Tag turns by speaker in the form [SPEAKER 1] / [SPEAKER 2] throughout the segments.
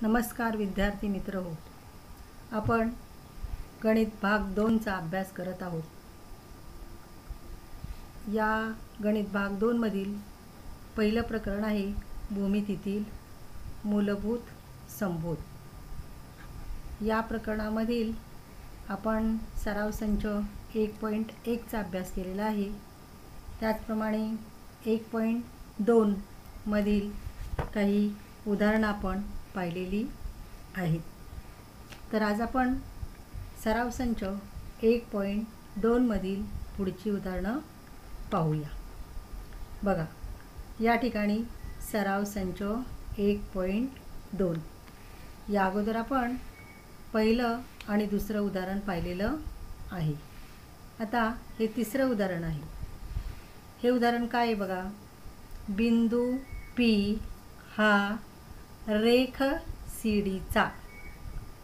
[SPEAKER 1] नमस्कार विद्यार्थी मित्र हो. आपण गणित भाग 2चा अभ्यास करत आहोत. या गणित भाग 2 मधील पहिलं प्रकरण आहे भूमितीतील मूलभूत संबोध. या प्रकरणामधील आपण सराव संच 1.1 चा अभ्यास केलेला आहे. त्याचप्रमाणे 1.2 मधील काही उदाहरणं आपण पाहिलेली आहेत. तर आज आपण सराव संच 1.2 मधील पुढची उदाहरणं पाहूया. बघा, या ठिकाणी सराव संच 1.2 या अगोदर आपण पहिलं आणि दुसरं उदाहरण पाहिलेलं आहे. आता हे तिसरं उदाहरण आहे. हे उदाहरण काय आहे बघा. बिंदू P हा रेख सीडीचा,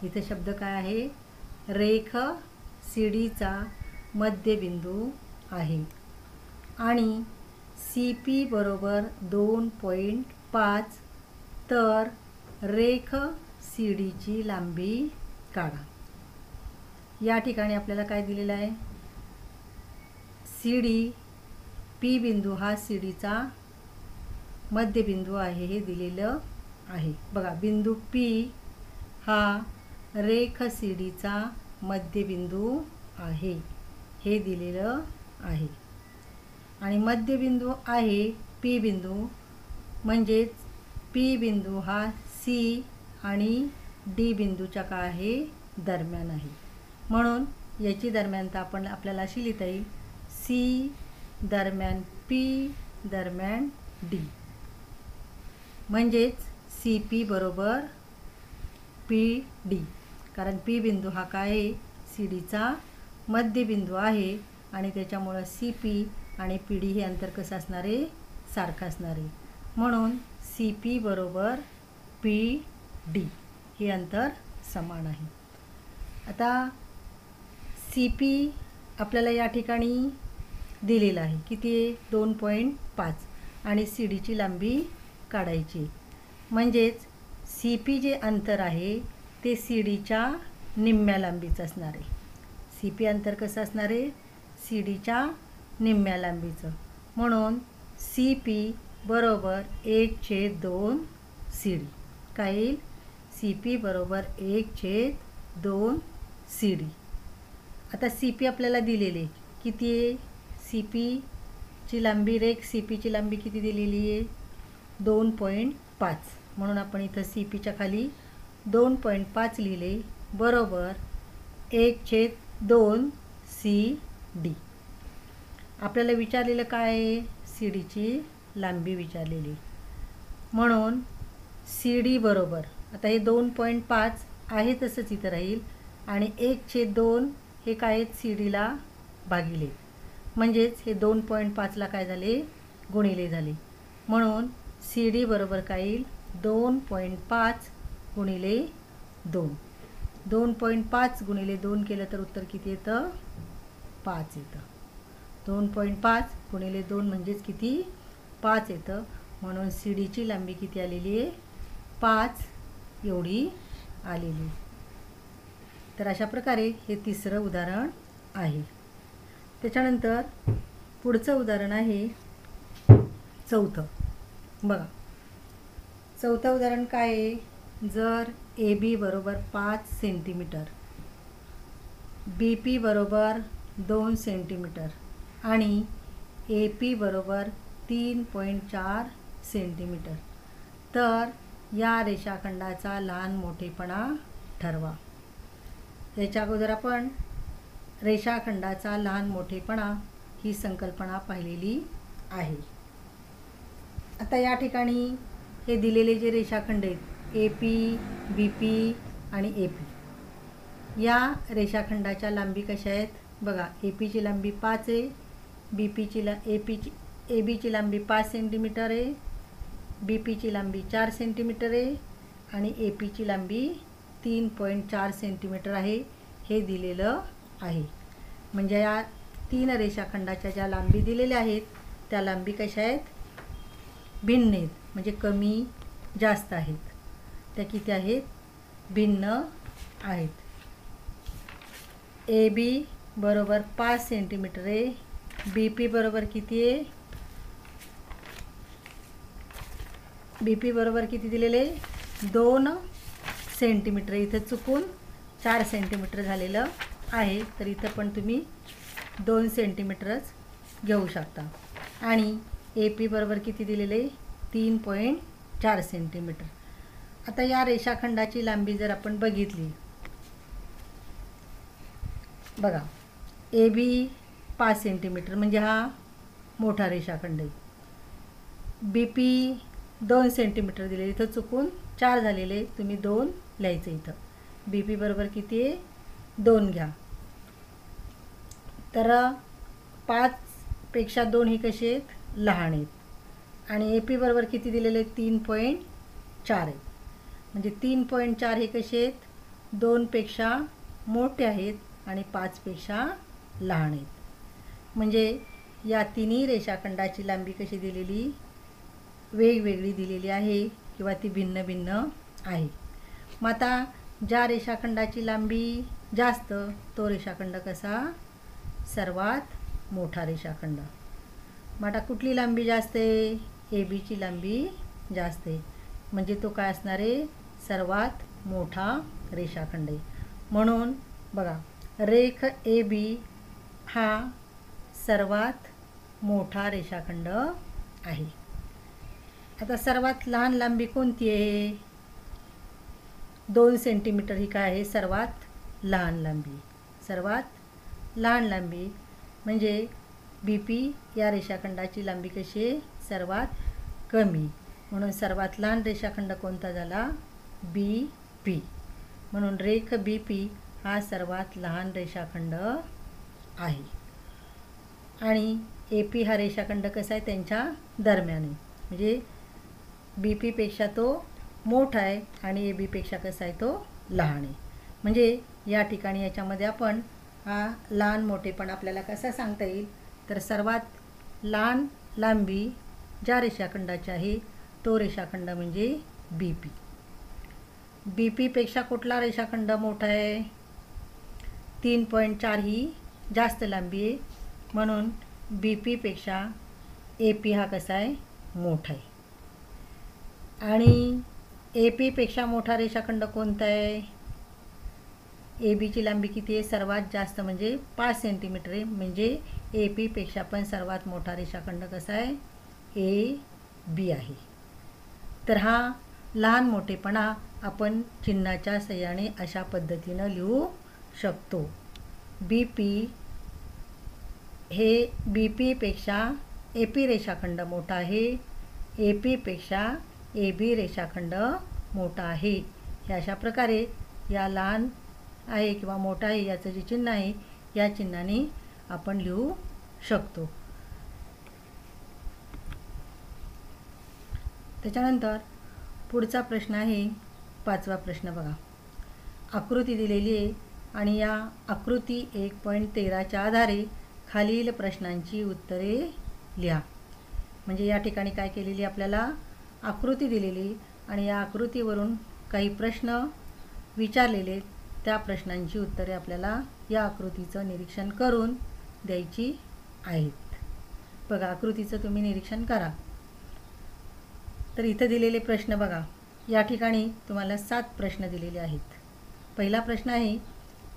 [SPEAKER 1] इथे शब्द काय आहे, रेख सीडीचा मध्यबिंदू आहे आणि CP बरोबर 2.5 तर रेख सीडीची लांबी काढा. या ठिकाणी आपल्याला काय दिलेलं आहे, सीडी P बिंदू हा सीडीचा मध्यबिंदू आहे हे दिलेलं आहे. बघा, बिंदू P हा रेख सीडीचा मध्यबिंदू आहे हे दिलेलं आहे आणि मध्यबिंदू आहे P बिंदू, म्हणजेच P बिंदू हा C आणि D बिंदूच्या काय आहे, दरम्यान आहे. म्हणून याची दरम्यानता आपण आपल्याला अशी लिहिता येईल, C दरम्यान P दरम्यान D, म्हणजेच CP बरोबर PD, कारण P बिंदू हा काय आहे, CDचा मध्यबिंदू आहे आणि त्याच्यामुळं CP आणि PD हे अंतर कसं असणार आहे, सारखं असणार आहे. म्हणून CP बरोबर PD हे अंतर समान आहे. आता CP आपल्याला या ठिकाणी दिलेलं आहे, किती आहे, 2.5 आणि CDची लांबी काढायची. म्हणजेच CP जे अंतर आहे ते CDच्या निम्म्या लांबीचं असणार आहे. CP अंतर कसं असणार आहे, CDच्या निम्म्या लांबीचं. म्हणून CP बरोबर 1/2 CD काय येईल, CP बरोबर 1/2 CD. आता CP आपल्याला दिलेले किती आहे, CP ची लांबी, रेख CP ची लांबी किती दिलेली आहे, 2.5. म्हणून आपण इथं CPच्या खाली 2.5 लिहिले बरोबर 1/2 CD. आपल्याला विचारलेलं काय आहे, CDची लांबी विचारलेली. म्हणून CD बरोबर, आता हे 2.5 आहे तसंच इथं राहील आणि 1/2 हे काय आहेत, CDला भागिले, म्हणजेच हे 2.5ला काय झाले, गुणिले झाले. म्हणून CD बरोबर काय येईल, 2.5 गुणिले 2. 2.5 गुणिले 2 केलं तर उत्तर किती येतं, 5 येतं. 2.5 गुणिले 2 म्हणजेच किती, 5 येतं. म्हणून CDची लांबी किती आलेली आहे, 5 एवढी आलेली. तर अशा प्रकारे हे तिसरं उदाहरण आहे. त्याच्यानंतर पुढचं उदाहरण आहे चौथं. बघा, चौथं उदाहरण काय आहे, जर AB बरोबर 5 सेंटीमीटर, BP बरोबर 2 सेंटीमीटर आणि AP बरोबर 3.4 सेंटीमीटर तर या रेषाखंडाचा लहान मोठेपणा ठरवा. याच्या अगोदर आपण रेषाखंडाचा लहान मोठेपणा ही संकल्पना पाहिलेली आहे. आता या ठिकाणी हे दिलेले जे रेषाखंड आहेत AP, BP आणि AP, या रेषाखंडाच्या लांबी कशा आहेत बघा. APची लांबी 5 आहे, ABची लांबी 5 सेंटीमीटर आहे, BPची लांबी 4 सेंटीमीटर आहे आणि APची लांबी 3.4 सेंटीमीटर आहे हे दिलेलं आहे. म्हणजे या 3 रेषाखंडाच्या ज्या लांबी दिलेल्या आहेत त्या लांबी कशा आहेत, भिन्न आहेत, म्हणजे कमी जास्त आहेत. त्या किती आहेत? भिन्न आहेत. ए बी बरोबर 5 सेंटीमीटर आहे. बी पी बरोबर किती आहे? बी पी बरोबर किती दिलेले? 2 सेंटीमीटर. इथं चुकून 4 सेंटीमीटर झालेलं आहे, तर इथं पण तुम्ही 2 सेंटीमीटरच घेऊ शकता. आणि ए पी बरोबर किती दिलेले? 3.4 सेंटीमीटर. आता या रेषाखंडाची लांबी जर आपण बघितली, बघा, ए बी 5 सेंटीमीटर म्हणजे हा मोठा रेषाखंड आहे. बी पी 2 सेंटीमीटर दिले, इथं चुकून 4 झालेले, तुम्ही 2 लिहायचं इथं. बी पी बरोबर किती आहे? 2 घ्या. तर 5 पेक्षा 2 ही कशी आहेत? लहान आहेत. आणि ए पी बरोबर किती दिलेले? 3.4 आहेत. म्हणजे 3.4 हे कसे आहेत? 2 पेक्षा मोठे आहेत आणि 5 पेक्षा लहान आहेत. म्हणजे या तिन्ही रेषाखंडाची लांबी कशी दिलेली? वेगवेगळी दिलेली आहे किंवा ती भिन्न भिन्न आहे. मग आता ज्या रेषाखंडाची लांबी जास्त तो रेषाखंड कसा? सर्वात मोठा रेषाखंड. मग आता कुठली लांबी जास्त आहे? ए बीची लांबी जास्त आहे. म्हणजे तो काय असणार आहे? सर्वात मोठा रेषाखंड आहे. म्हणून बघा, रेख ए बी हा सर्वात मोठा रेषाखंड आहे. आता सर्वात लहान लांबी कोणती आहे? 2 सेंटीमीटर ही काय आहे? सर्वात लहान लांबी. सर्वात लहान लांबी म्हणजे बी पी या रेषाखंडाची लांबी कशी आहे? सर्वात कमी. म्हणून सर्वात लहान रेषाखंड कोणता झाला? बी पी. म्हणून रेख बी पी हा सर्वात लहान रेषाखंड आहे. आणि ए पी हा रेषाखंड कसा आहे? त्यांच्या दरम्यान आहे. म्हणजे बी पीपेक्षा तो मोठा आहे आणि ए बीपेक्षा कसा आहे? तो लहान आहे. म्हणजे या ठिकाणी याच्यामध्ये आपण हा लहान मोठेपण आपल्याला कसा सांगता येईल? तर सर्वात लहान लांबी ज्या रेषाखंडाची आहे तो रेषाखंड म्हणजे बी पी. बी पीपेक्षा कुठला रेषाखंड मोठा आहे? 3.4 ही जास्त लांबी आहे. म्हणून बी पीपेक्षा ए पी हा कसा आहे? मोठा आहे. आणि ए पीपेक्षा मोठा रेषाखंड कोणता आहे? ए बीची लांबी किती आहे? सर्वात जास्त म्हणजे 5 सेंटीमीटर आहे. म्हणजे ए पीपेक्षा पण सर्वात मोठा रेषाखंड कसा आहे? ए बी आहे. तर हा लहान मोठेपणा आपण चिन्हाच्या सहाय्याने अशा पद्धतीनं लिहू शकतो. बी पी हे बी पीपेक्षा ए पी रेषाखंड मोठा आहे. ए पीपेक्षा ए बी रेषाखंड मोठा आहे. हे अशा प्रकारे या लहान आहे किंवा मोठा आहे याचं जे चिन्ह आहे या चिन्हाने आपण लिहू शकतो. त्याच्यानंतर पुढचा प्रश्न आहे 5वा प्रश्न. बघा, आकृती दिलेली आहे आणि या आकृती 1.13च्या आधारे खालील प्रश्नांची उत्तरे लिहा. म्हणजे या ठिकाणी काय केलेली? आपल्याला आकृती दिलेली आणि या आकृतीवरून काही प्रश्न विचारलेले, त्या प्रश्नांची उत्तरे आपल्याला या आकृतीचं निरीक्षण करून द्यायची आहेत. बघा, आकृतीचं तुम्ही निरीक्षण करा. तर इथं दिलेले प्रश्न बघा, या ठिकाणी तुम्हाला 7 प्रश्न दिलेले आहेत. पहिला प्रश्न आहे,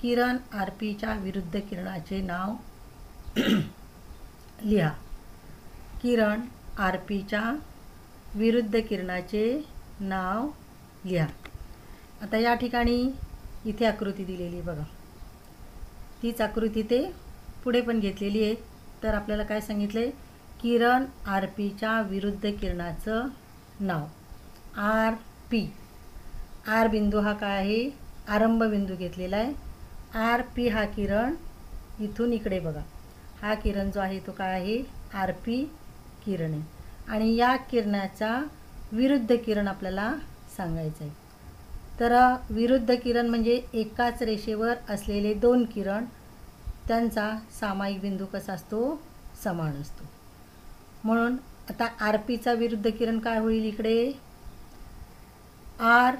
[SPEAKER 1] किरण आर पीच्या विरुद्ध किरणाचे नाव लिहा. किरण आर पीच्या विरुद्ध किरणाचे नाव लिहा. आता या ठिकाणी इथे आकृती दिलेली बघा, तीच आकृती ते पुढे पण घेतलेली आहे. तर आपल्याला काय सांगितले? किरण आर पीच्या विरुद्ध किरणाचं नाव. आर पी, आर बिंदू हा काय आहे? आरंभ बिंदू घेतलेला आहे. आर पी हा किरण इथून इकडे बघा, हा किरण जो आहे तो काय आहे? आर पी किरण आहे. आणि या किरणाचा विरुद्ध किरण आपल्याला सांगायचं आहे. तर विरुद्ध किरण म्हणजे एकाच रेषेवर असलेले 2 किरण, त्यांचा सामायिक बिंदू कसा असतो? समान असतो. म्हणून आता आर पीचा विरुद्ध किरण काय होईल? इकडे आर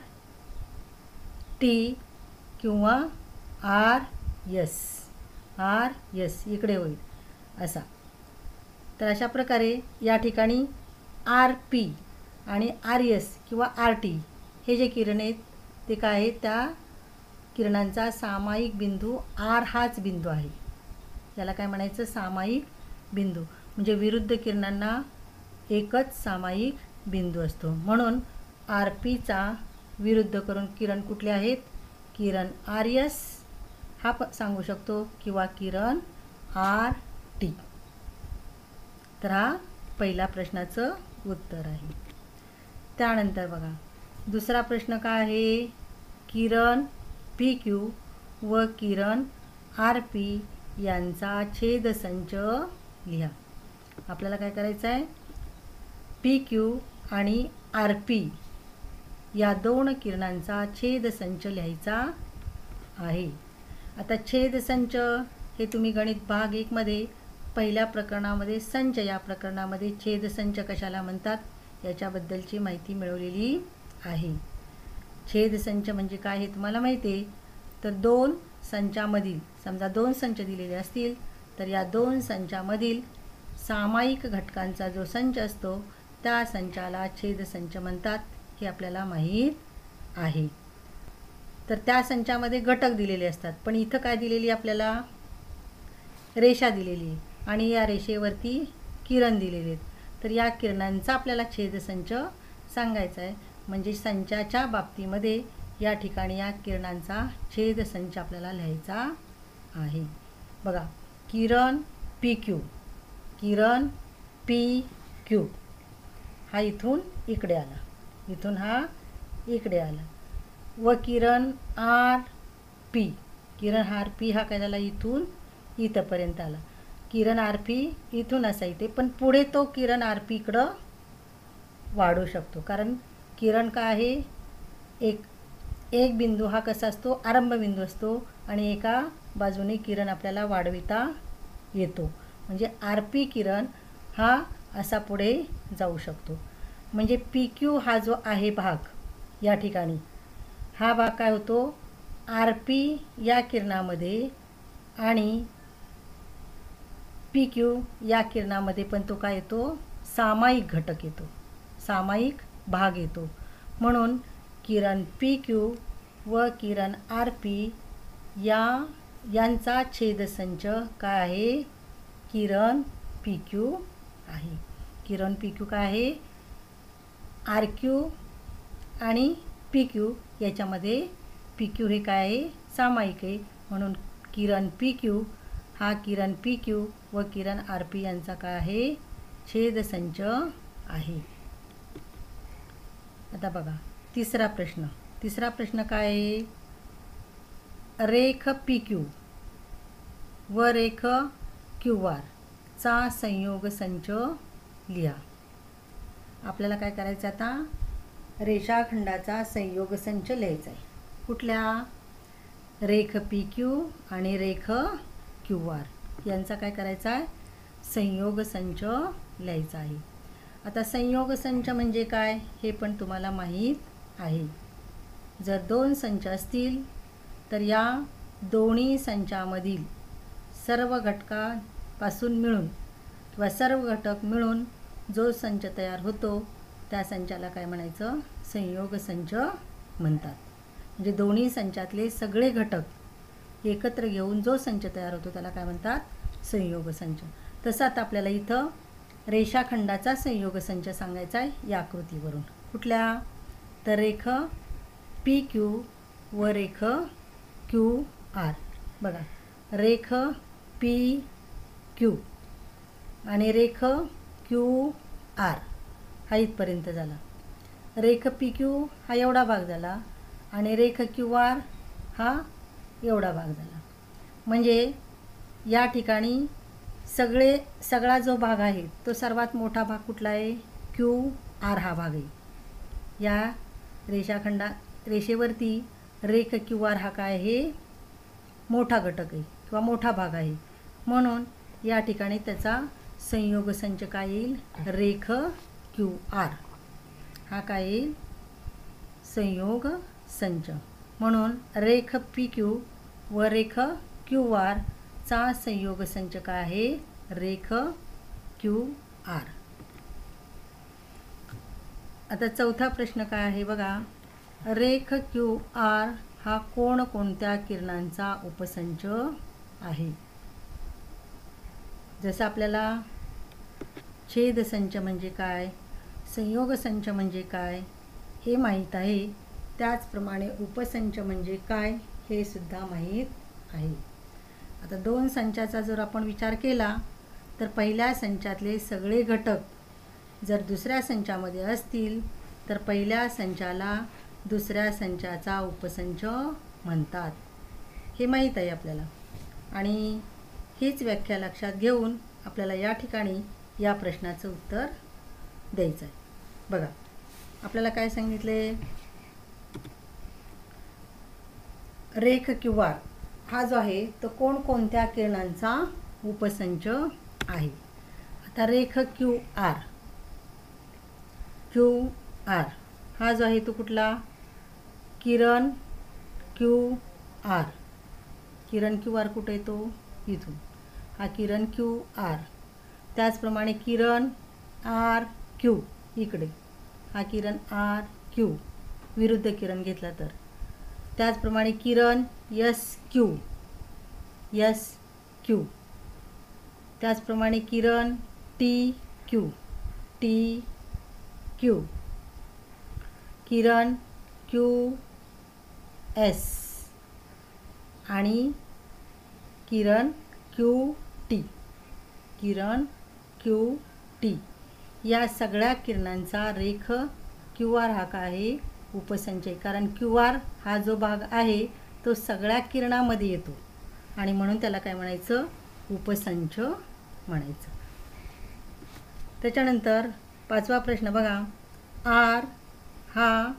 [SPEAKER 1] टी किंवा आर एस, आर एस इकडे होईल असा. तर अशा प्रकारे या ठिकाणी आर पी आणि आर एस किंवा आर टी हे जे किरण आहेत ते काय आहेत, त्या किरणांचा सामायिक बिंदू आर हाच बिंदू आहे. त्याला काय म्हणायचं, सामायिक बिंदू. म्हणजे विरुद्ध किरणांना एकच सामायिक बिंदू असतो. म्हणून आर पीचा विरुद्ध करून किरण कुठले आहेत, किरण आर एस हा सांगू शकतो किंवा किरण आर टी. तर हा पहिला प्रश्नाचं उत्तर आहे. त्यानंतर बघा दुसरा प्रश्न काय आहे, किरण पी क्यू व किरण आर पी यांचा छेदसंच लिहा. आपल्याला काय करायचं आहे, पी क्यू आणि आर पी या दोन किरणांचा छेदसंच लिहायचा आहे. आता छेदसंच हे तुम्ही गणित भाग 1 मध्ये पहिल्या प्रकरणामध्ये संच या प्रकरणामध्ये छेदसंच कशाला म्हणतात याच्याबद्दलची माहिती मिळवलेली आहे. छेदसंच म्हणजे काय हे तुम्हाला माहिती आहे. तर दोन संचामधील, समजा दोन संच दिलेले असतील तर या दोन संचामधील सामायिक घटकांचा जो संच असतो त्या संचाला छेदसंच म्हणतात हे आपल्याला माहीत आहे. तर त्या संचामध्ये घटक दिलेले असतात, पण इथं काय दिलेली आपल्याला, रेषा दिलेली आणि या रेषेवरती किरण दिलेले आहेत. तर या किरणांचा आपल्याला छेदसंच सांगायचा आहे. म्हणजे संचाच्या बाबतीमध्ये या ठिकाणी या किरणांचा छेदसंच आपल्याला लिहायचा आहे. बघा किरण पी क्यू, किरण पी क्यू हा इथून इकडे आला, इथून हा इकडे आला. व किरण आर पी, किरण आर पी हा काय झाला, इथून इथंपर्यंत आला. किरण आर पी इथून असा इथे, पण पुढे तो किरण आर पी इकडं वाढू शकतो. कारण किरण काय आहे, एक बिंदू हा कसा असतो, आरंभ बिंदू असतो आणि एका बाजूने किरण आपल्याला वाढविता येतो. म्हणजे आर पी किरण हा असा पुढे जाऊ शकतो. म्हणजे पी क्यू हा जो आहे भाग या ठिकाणी, हा भाग काय होतो, आर पी या किरणामध्ये आणि पी क्यू या किरणामध्ये पण तो काय येतो, सामायिक घटक येतो, सामायिक भाग येतो. म्हणून किरण पी क्यू व किरण आर पी यांचा छेदसंच काय आहे, किरण पी क्यू आहे. किरण पी क्यू काय आहे, आर क्यू आणि पी क्यू याच्यामध्ये पी क्यू हे काय आहे, सामायिक आहे. म्हणून किरण पी क्यू हा किरण पी क्यू व किरण आर पी यांचा काय आहे, छेदसंच आहे. आता बघा तिसरा प्रश्न काय आहे, रेख पी क्यू व रेख क्यू आर चा संयोग संच लिहा. आपल्याला काय करायचं, आता रेषाखंडाचा संयोग संच लिहायचा आहे. कुठल्या, रेख पी क्यू आणि रेख क्यू आर यांचा काय करायचा आहे, संयोग संच लिहायचा आहे. आता संयोग संच म्हणजे काय हे पण तुम्हाला माहीत आहे. जर दोन संच असतील तर या दोन्ही संचामधील सर्व घटकांपासून मिळून किंवा सर्व घटक मिळून जो संच तयार होतो त्या संचाला काय म्हणायचं, संयोग संच म्हणतात. म्हणजे दोन्ही संचातले सगळे घटक एकत्र घेऊन जो संच तयार होतो त्याला काय म्हणतात, संयोग संच. तसं आता आपल्याला इथं रेषाखंडाचा संयोग संच सांगायचा आहे या आकृतीवरून. कुठल्या, तर रेख पी क्यू व रेख क्यू आर. बघा रेख पी क्यू आणि रेख क्यू आर हा इथपर्यंत झाला. रेख पी क्यू हा एवढा भाग झाला आणि रेख क्यू आर हा एवढा भाग झाला. म्हणजे या ठिकाणी सगळा जो भाग आहे तो सर्वात मोठा भाग कुठला आहे, क्यू आर हा भाग आहे. या रेषेवरती रेख क्यू आर हा काय आहे, मोठा घटक आहे किंवा मोठा भाग आहे. म्हणून या ठिकाणी त्याचा संयोग संच काय येईल, रेख क्यू आर हा काय येईल, संयोग संच. म्हणून रेख पी क्यू व रेख क्यू आर चा संयोग संच काय आहे? रेख क्यू आर. आता चौथा प्रश्न काय आहे बघा. रेख क्यू आर हा कोणकोणत्या किरणांचा उपसंच आहे? जसं आपल्याला छेदसंच म्हणजे काय, संयोग संच म्हणजे काय हे माहीत आहे, त्याचप्रमाणे उपसंच म्हणजे काय हे सुद्धा माहीत आहे. आता दोन संचाचा जर आपण विचार केला तर पहिल्या संचातले सगळे घटक जर दुसऱ्या संचामध्ये असतील तर पहिल्या संचाला दुसऱ्या संचाचा उपसंच म्हणतात, हे माहीत आहे आपल्याला. आणि हीच व्याख्या लक्षात घेऊन आपल्याला या ठिकाणी या प्रश्नाचं उत्तर द्यायचं आहे. बघा आपल्याला काय सांगितले, रेख क्यू आर हा जो आहे तो कोणकोणत्या किरणांचा उपसंच आहे. आता रेख क्यू आर हा जो आहे तो कुठला, किरण क्यू आर. किरण क्यू आर कुठे येतो, इथून हा किरण क्यू आर. त्याचप्रमाणे किरण आर क्यू इकडे, हा किरण आर क्यू विरुद्ध किरण घेतला तर. त्याचप्रमाणे किरण एस क्यू. त्याचप्रमाणे किरण टी क्यू. किरण क्यू एस आणि किरण क्यू टी. या सगळ्या किरणांचा रेख क्यू आर हा काय आहे, उपसंच आहे. कारण क्यू आर हा जो भाग आहे तो सगळ्या किरणामध्ये येतो आणि म्हणून त्याला काय म्हणायचं, उपसंच म्हणायचं. त्याच्यानंतर पाचवा प्रश्न बघा. आर हा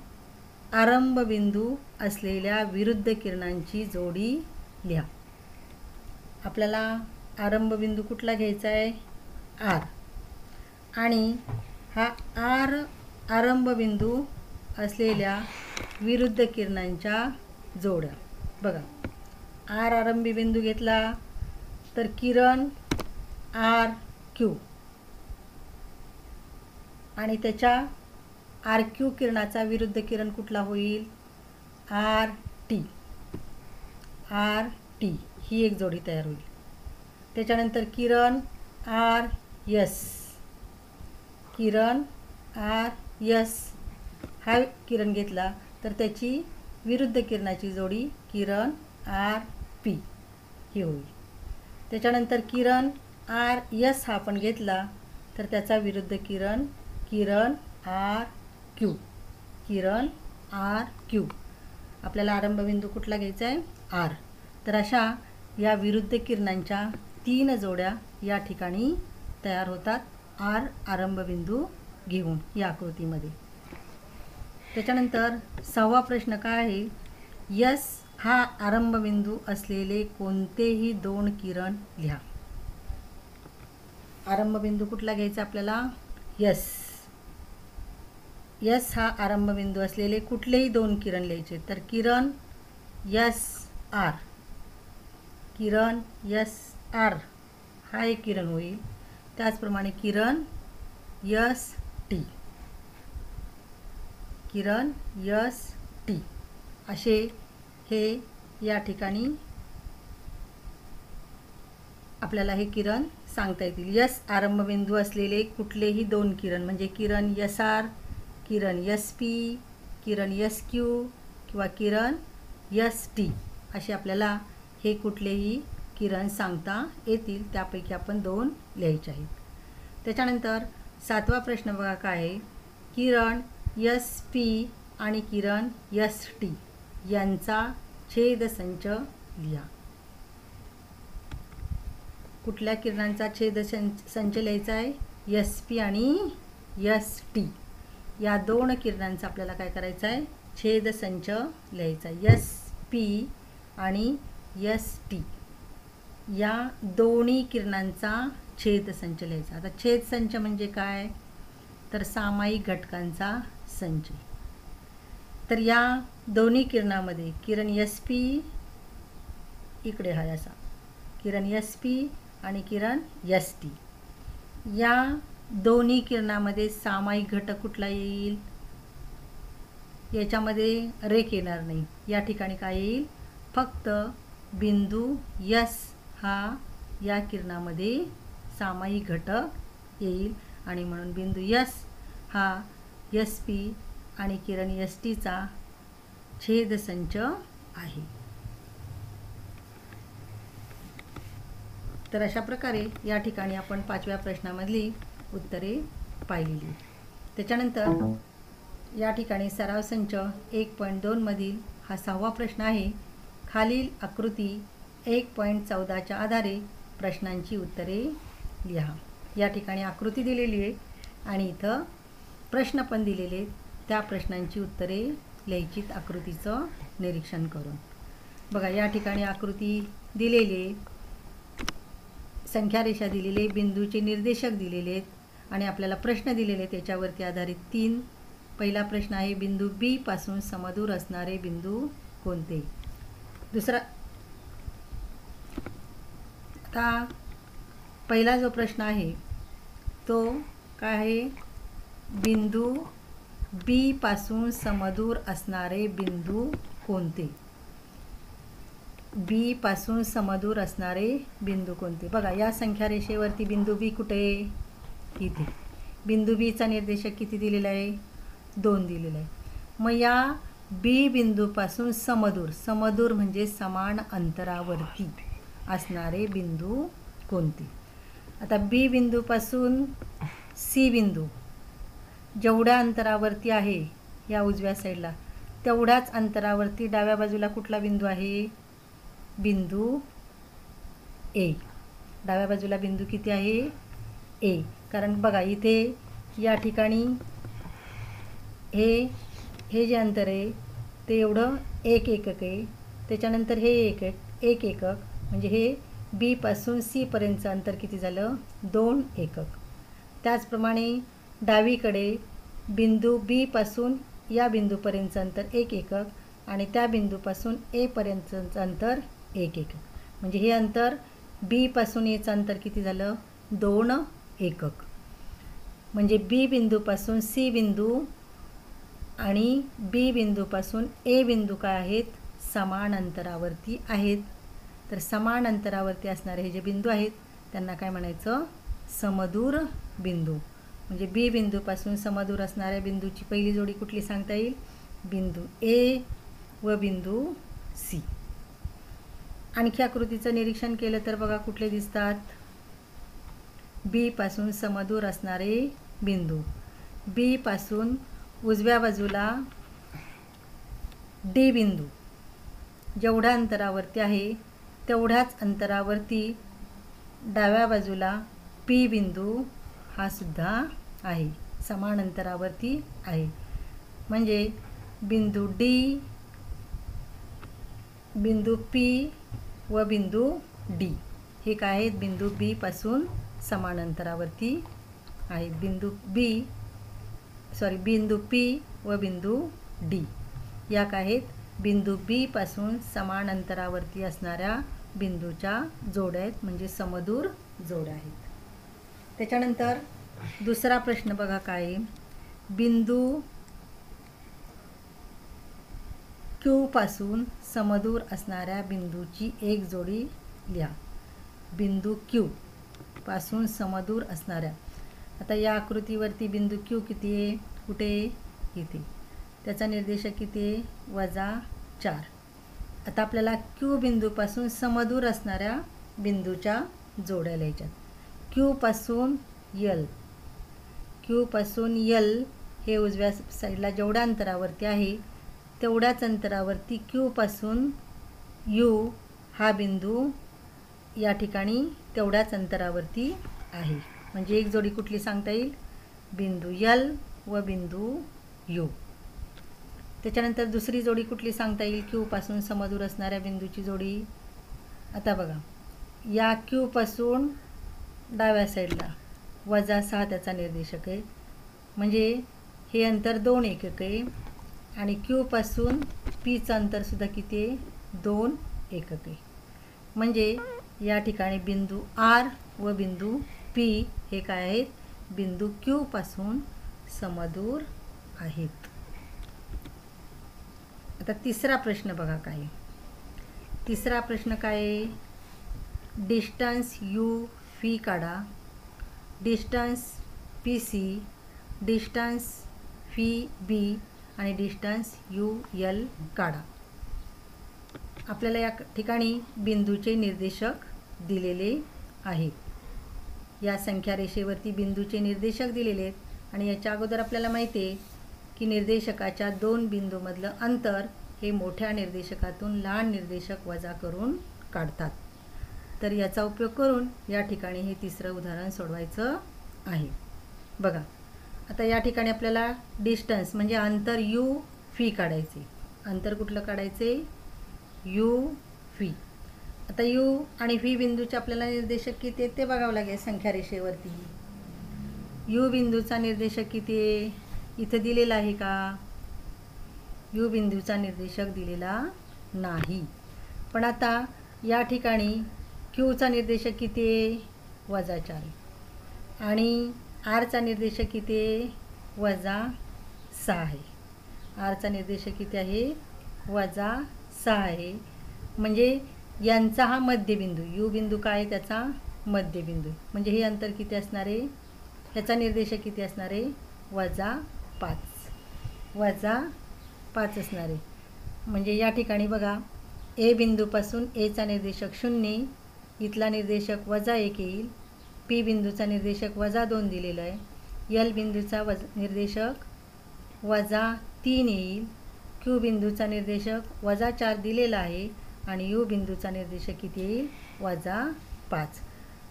[SPEAKER 1] आरंभबिंदू असलेल्या विरुद्ध किरणांची जोडी लिहा. आपल्याला आरंभबिंदू कुठला घ्यायचा आहे, आर. आणि हा आर आरंभबिंदू असलेल्या विरुद्ध किरणांच्या जोड्या. बघा आर आरंभी बिंदू घेतला तर किरण आर क्यू आणि त्याच्या आर क्यू किरणाचा विरुद्ध किरण कुठला होईल, आर टी. ही एक जोडी तयार होईल. त्याच्यानंतर किरण आर एस हा किरण घेतला तर त्याची विरुद्ध किरणाची जोडी किरण आर पी ही होईल. त्याच्यानंतर किरण आर एस हा आपण घेतला तर त्याचा विरुद्ध किरण आर क्यू. आपल्याला आरंभबिंदू कुठला घ्यायचा आहे, आर. तर अशा या विरुद्ध किरणांच्या 3 जोड्या या ठिकाणी तयार होतात आर आरंभबिंदू घेऊन या आकृतीमध्ये. त्याच्यानंतर 6वा प्रश्न काय आहे, यस हा आरंभबिंदू असलेले कोणतेही 2 किरण लिहा. आरंभबिंदू कुठला घ्यायचा आपल्याला, यस हा आरंभबिंदू असलेले कुठलेही 2 किरण लिहायचे. तर किरण एस आर हा एक किरण होईल. त्याचप्रमाणे किरण एस टी असे हे या ठिकाणी आपल्याला हे किरण सांगता येतील. यस आरंभबिंदू असलेले कुठलेही 2 किरण म्हणजे किरण एस आर, किरण एस पी, किरण एस क्यू किंवा किरण एस टी असे आपल्याला हे कुठलेही किरण सांगता येतील. त्यापैकी आपण 2 लिहायचे आहेत. त्याच्यानंतर 7वा प्रश्न बघा काय आहे, किरण एस पी आणि किरण एस टी यांचा छेदसंच लिहा. कुठल्या किरणांचा छेदसंच लिहायचा आहे, एस पी आणि एस टी या 2 किरणांचा आपल्याला काय करायचं आहे, छेदसंच लिहायचा. एस पी आणि एस टी या दोन्ही किरणांचा छेदसंच लिहायचा. आता छेदसंच म्हणजे काय, तर सामायिक घटकांचा संच. तर या दोन्ही किरणामध्ये किरण एस पी इकडे हा असा किरण एस पी आणि किरण एस टी, या दोन्ही किरणामध्ये सामायिक घटक कुठला येईल? याच्यामध्ये रेख येणार नाही. या ठिकाणी काय येईल? फक्त बिंदू यस हा या किरणामध्ये सामायिक घटक येईल आणि म्हणून बिंदू यस हा एस पी आणि किरण एस टीचा छेदसंच आहे. तर अशा प्रकारे या ठिकाणी आपण 5व्या प्रश्नामधली उत्तरे पाहिलेली. त्याच्यानंतर या ठिकाणी सराव संच 1.2 मधील हा 6वा प्रश्न आहे. खालील आकृती 1.14च्या आधारे प्रश्नांची उत्तरे लिहा. या ठिकाणी आकृती दिलेली आहे आणि इथं प्रश्न पण दिलेले आहेत. त्या प्रश्नांची उत्तरे लिहायचीत आकृतीचं निरीक्षण करून. बघा, या ठिकाणी आकृती दिलेली आहे, संख्या रेषा दिलेली आहे, बिंदूचे निर्देशक दिलेले आहेत आणि आपल्याला प्रश्न दिलेले आहेत. त्याच्यावरती आधारित 3. पहिला प्रश्न आहे, बिंदू बी पासून समदूर असणारे बिंदू कोणते? दुसरा, आता पहिला जो प्रश्न आहे तो काय आहे? बिंदू बी पासून समदूर असणारे बिंदू कोणते? बी पासून समदूर असणारे बिंदू कोणते? बघा, या संख्या रेषेवरती बिंदू बी कुठे आहे? इथे. बिंदू बीचा निर्देशक किती दिलेला आहे? 2 दिलेला आहे. मग या बी बिंदूपासून समदूर, समदूर म्हणजे समान अंतरावरती असणारे बिंदू कोणते? आता बी बिंदूपासून सी बिंदू जेवढ्या अंतरावरती आहे या उजव्या साईडला, तेवढ्याच अंतरावरती डाव्या बाजूला कुठला बिंदू आहे? बिंदू ए. डाव्या बाजूला बिंदू किती आहे? ए. कारण बघा, इथे या ठिकाणी हे जे अंतर आहे ते एवढं 1 एकक आहे. त्याच्यानंतर हे एक एकक, म्हणजे हे बी पासून सी पर्यंतचं अंतर किती झालं? 2 एकक. त्याचप्रमाणे डावीकडे बिंदू बी पासून या बिंदूपर्यंतचं अंतर 1 एकक आणि त्या बिंदूपासून ए पर्यंतचं अंतर 1 एकक. म्हणजे हे अंतर बी पासून एचं अंतर किती झालं? 2 एकक. म्हणजे बी बिंदूपासून सी बिंदू आणि बी बिंदूपासून ए बिंदू काय आहेत? समान अंतरावरती आहेत. तर समान अंतरावरती असणारे हे जे बिंदू आहेत त्यांना काय म्हणायचं? समदूर बिंदू. म्हणजे बी बिंदूपासून समदूर असणाऱ्या बिंदूची पहिली जोडी कुठली सांगता येईल? बिंदू ए व बिंदू सी. आणखी आकृतीचं निरीक्षण केलं तर बघा कुठले दिसतात? बी पासून समदूर असणारे बिंदू. बी पासून उजव्या बाजूला डी बिंदू जेवढ्या अंतरावरती आहे तेवढ्याच अंतरावरती डाव्या बाजूला पी बिंदू हा सुद्धा आहे, समान अंतरावरती आहे. म्हणजे बिंदू डी, बिंदू पी व बिंदू डी हे काय आहेत? बिंदू बी पासून समान अंतरावरती आहेत. बिंदू पी व बिंदू डी या काय आहेत? बिंदू बी पासून समान अंतरावरती असणाऱ्या बिंदूच्या जोड्या आहेत, म्हणजे समदूर जोड्या आहेत. त्याच्यानंतर दुसरा प्रश्न बघा काय आहे? बिंदू क्यू पासून समदूर असणाऱ्या बिंदूची एक जोडी लिहा. बिंदू क्यू पासून समदूर असणाऱ्या, आता या आकृतीवरती बिंदू क्यू किती आहे? कुठे? इथे. त्याचा निर्देशक किती आहे? -4. आता आपल्याला क्यू बिंदूपासून समदूर असणाऱ्या बिंदूच्या जोड्या लिहायच्यात. क्यू पासून यल हे उजव्या साईडला जेवढ्या अंतरावरती आहे तेवढ्याच अंतरावरती क्यू पासून यू हा बिंदू या ठिकाणी तेवढ्याच अंतरावरती आहे. म्हणजे एक जोडी कुठली सांगता येईल? बिंदू यल व बिंदू यू. त्याच्यानंतर दुसरी जोडी कुठली सांगता येईल? क्यू पासून समदूर असणाऱ्या बिंदूची जोडी. आता बघा, या क्यू पासून डाव्या साईडला -6 त्याचा निर्देशक आहे. म्हणजे हे अंतर 2 एकक आहे आणि क्यू पासून पीचं अंतरसुद्धा किती आहे? 2 एकके. म्हणजे या ठिकाणी बिंदू आर व बिंदू पी हे काय आहेत? बिंदू क्यू पासून समदूर आहेत. आता तिसरा प्रश्न बघा काय. तिसरा प्रश्न काय आहे? डिस्टन्स यू फी काढा, distance P C, distance V B आणि डिस्टन्स यू एल काढा. आपल्याला या ठिकाणी बिंदूचे निर्देशक दिलेले आहेत. या संख्या रेषेवरती बिंदूचे निर्देशक दिलेले आहेत आणि याच्या अगोदर आपल्याला माहिती आहे की निर्देशकाच्या 2 बिंदूमधलं अंतर हे मोठ्या निर्देशकातून लहान निर्देशक वजा करून काढतात. तर याचा उपयोग करून या ठिकाणी हे तिसरं उदाहरण सोडवायचं आहे. बघा आता या ठिकाणी आपल्याला डिस्टन्स म्हणजे अंतर यू फी काढायचे. अंतर कुठलं काढायचे? You fee. आता यू आणि व्ही बिंदूचे आपल्याला निर्देशक किती आहेत ते बघावं लागेल संख्या रेषेवरती. यू बिंदूचा निर्देशक किती आहे? इथं दिलेला आहे का? यू बिंदूचा निर्देशक दिलेला नाही. पण आता या ठिकाणी क्यूचा निर्देशक किती आहे? -4. आणि आरचा निर्देशक किती आहे? -6 आहे. आरचा निर्देशक किती आहे? -6 आहे. म्हणजे यांचा हा मध्यबिंदू, यू बिंदू काय आहे? त्याचा मध्यबिंदू. म्हणजे हे अंतर किती असणार आहे? ह्याचा निर्देशक किती असणार आहे? -5. -5 असणार आहे. म्हणजे या ठिकाणी बघा ए बिंदूपासून एचा निर्देशक 0, इथला निर्देशक -1 येईल. पी बिंदूचा निर्देशक -2 दिलेला आहे. एल बिंदूचा निर्देशक -3 येईल. क्यू बिंदूचा निर्देशक -4 दिलेला आहे आणि यू बिंदूचा निर्देशक किती येईल? -5.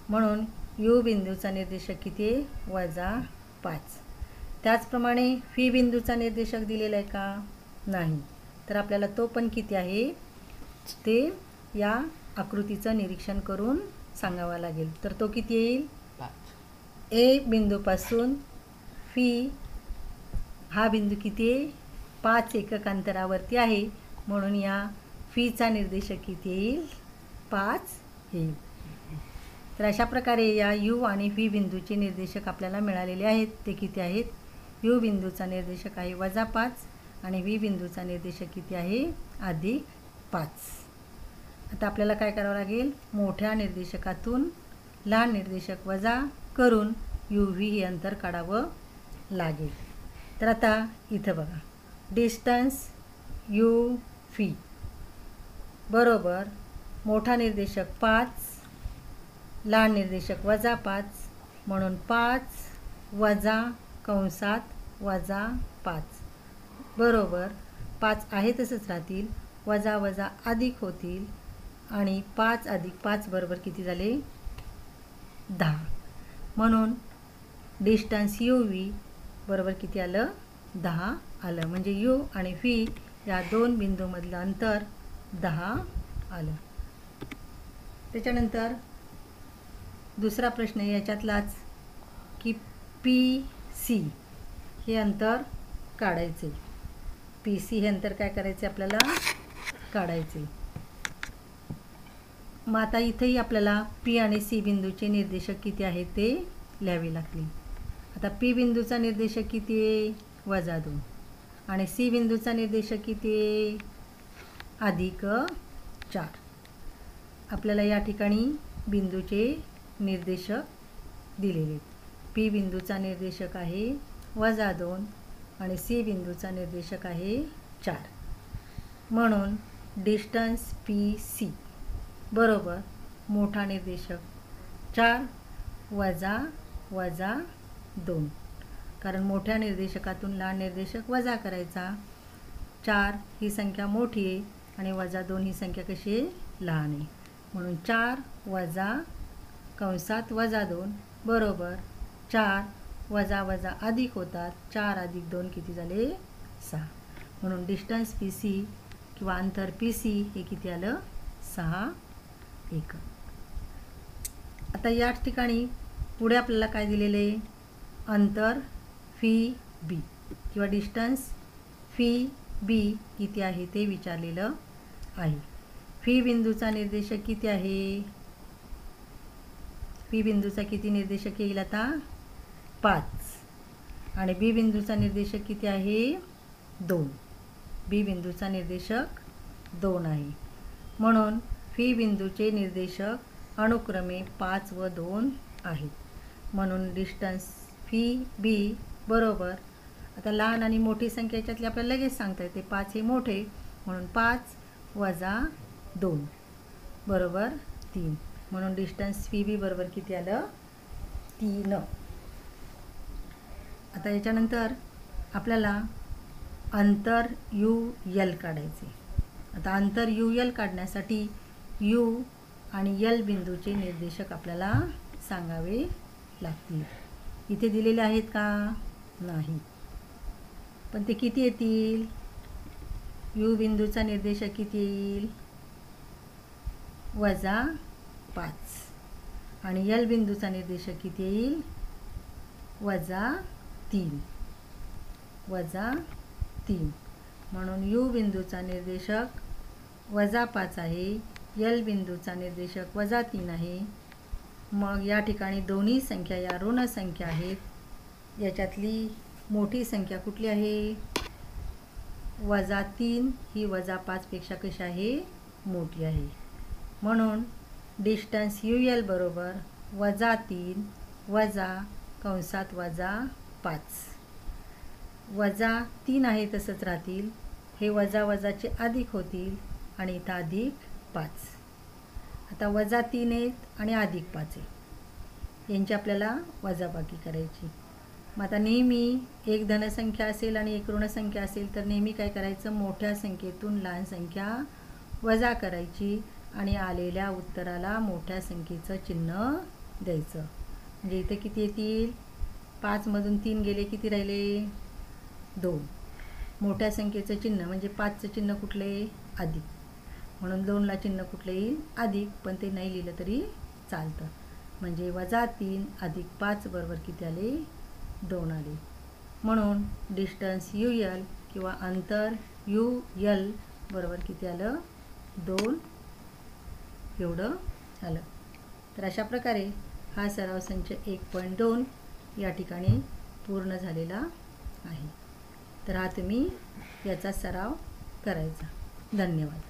[SPEAKER 1] म्हणून यू बिंदूचा निर्देशक किती आहे? -5. त्याचप्रमाणे फी बिंदूचा निर्देशक दिलेला आहे का? नाही. तर आपल्याला तो पण किती आहे ते या आकृतीचं निरीक्षण करून सांगावा लागेल. तर तो किती येईल? 5. ए बिंदूपासून फी हा बिंदू किती आहे? 5 एकक अंतरावरती आहे. म्हणून या फीचा निर्देशक किती येईल? 5 येईल. तर अशा प्रकारे या यू आणि व्ही बिंदूचे निर्देशक आपल्याला मिळालेले आहेत. ते किती आहेत? यू बिंदूचा निर्देशक आहे -5 आणि व्ही बिंदूचा निर्देशक किती आहे? +5. आता आपल्याला काय करावं लागेल? मोठ्या निर्देशकातून लहान निर्देशक वजा करून यू व्ही हे अंतर काढावं लागेल. तर आता इथं बघा डिस्टन्स यू व्ही बरोबर मोठा निर्देशक 5, लहान निर्देशक -5 म्हणून 5 वजा कंसात -5 बरोबर 5 आहे तसंच राहतील, वजा वजा अधिक होतील आणि 5 + 5 बरोबर किती झाले? 10. म्हणून डिस्टन्स यू व्ही बरोबर किती आलं? 10 आलं. म्हणजे यू आणि व्ही या 2 बिंदूमधलं अंतर 10 आलं. त्याच्यानंतर दुसरा प्रश्न याच्यातलाच की पी सी हे अंतर काढायचे. पी सी हे अंतर काय करायचे आपल्याला? काढायचे. मग आता इथेही आपल्याला पी आणि सी बिंदूचे निर्देशक किती आहेत ते लिहावे लागतील. आता पी बिंदूचा निर्देशक किती आहे? -2 आणि सी बिंदूचा निर्देशक किती आहे? +4. आपल्याला या ठिकाणी बिंदूचे निर्देशक दिलेले आहेत. पी बिंदूचा निर्देशक आहे -2 आणि सी बिंदूचा निर्देशक आहे 4. म्हणून डिस्टन्स पी सी बरोबर मोठा निर्देशक 4 वजा 2. कारण मोठ्या निर्देशकातून लहान निर्देशक वजा करायचा. 4 ही संख्या मोठी आहे आणि -2 ही संख्या कशी आहे? लहान आहे. म्हणून 4 वजा कंसात -2 बरोबर 4 वजा वजा अधिक होतात. 4 + 2 किती झाले? 6. म्हणून डिस्टन्स पी सी किंवा अंतर पी सी हे किती आलं? 6 एकक. आता या ठिकाणी पुढे आपल्याला काय दिलेले? अंतर फी बी किंवा डिस्टन्स फी बी किती आहे ते विचारलेलं आहे. फी बिंदूचा निर्देशक किती आहे? पी बिंदूचा किती निर्देशक येईल आता? 5. आणि बी बिंदूचा निर्देशक किती आहे? 2. बी बिंदूचा निर्देशक 2 आहे. म्हणून फी बिंदूचे निर्देशक अनुक्रमे 5 व 2 आहेत. म्हणून डिस्टन्स फी बी बरोबर, आता लहान आणि मोठी संख्या याच्यातली आपल्याला लगेच सांगता येते. 5 हे मोठे, म्हणून 5 वजा 2 बरोबर 3. म्हणून डिस्टन्स फी बी बरोबर किती आलं? 3. आता याच्यानंतर आपल्याला अंतर यू एल काढायचे. आता अंतर यू एल काढण्यासाठी यू आणि एल बिंदूचे निर्देशक आपल्याला सांगावे लागतील. इथे दिलेले आहेत का? नाही. पण ते किती येतील? यू बिंदूचा निर्देशक किती येईल? वजा 5. आणि एल बिंदूचा निर्देशक किती येईल? वजा 3. वजा 3. म्हणून यू बिंदूचा निर्देशक वजा 5 आहे, एल बिंदूचा निर्देशक वजा 3 आहे. मग या ठिकाणी दोन्ही संख्या या ऋण संख्या आहेत. याच्यातली मोठी संख्या कुठली आहे? वजा 3 ही वजा 5 पेक्षा कशी आहे? मोठी आहे. म्हणून डिस्टन्स यू एल बरोबर वजा 3 वजा कंसात वजा 5. वजा 3 आहे तसंच राहतील, हे वजा वजाचे अधिक होतील आणि इथं अधिक 5. आता वजा 3 आहेत आणि अधिक 5 आहे, यांची आपल्याला वजाबाकी करायची. मग आता नेहमी एक धनसंख्या असेल आणि एक ऋणसंख्या असेल तर नेहमी काय करायचं? मोठ्या संख्येतून लहान संख्या वजा करायची आणि आलेल्या उत्तराला मोठ्या संख्येचं चिन्ह द्यायचं. म्हणजे इथे किती येतील? 5 मधून 3 गेले, किती राहिले? 2. मोठ्या संख्येचं चिन्ह म्हणजे 5चं चिन्ह कुठले? अधिक. म्हणून 2ला चिन्ह कुठलं येईल? अधिक. पण ते नाही लिहिलं तरी चालतं. म्हणजे वजा 3 अधिक 5 बरोबर किती आले? 2 आले. म्हणून डिस्टन्स यू एल किंवा अंतर यू एल बरोबर किती आलं? 2 एवढं आलं. तर अशा प्रकारे हा सराव संच 1.2 या ठिकाणी पूर्ण झालेला आहे. तर हा तुम्ही याचा सराव करायचा. धन्यवाद.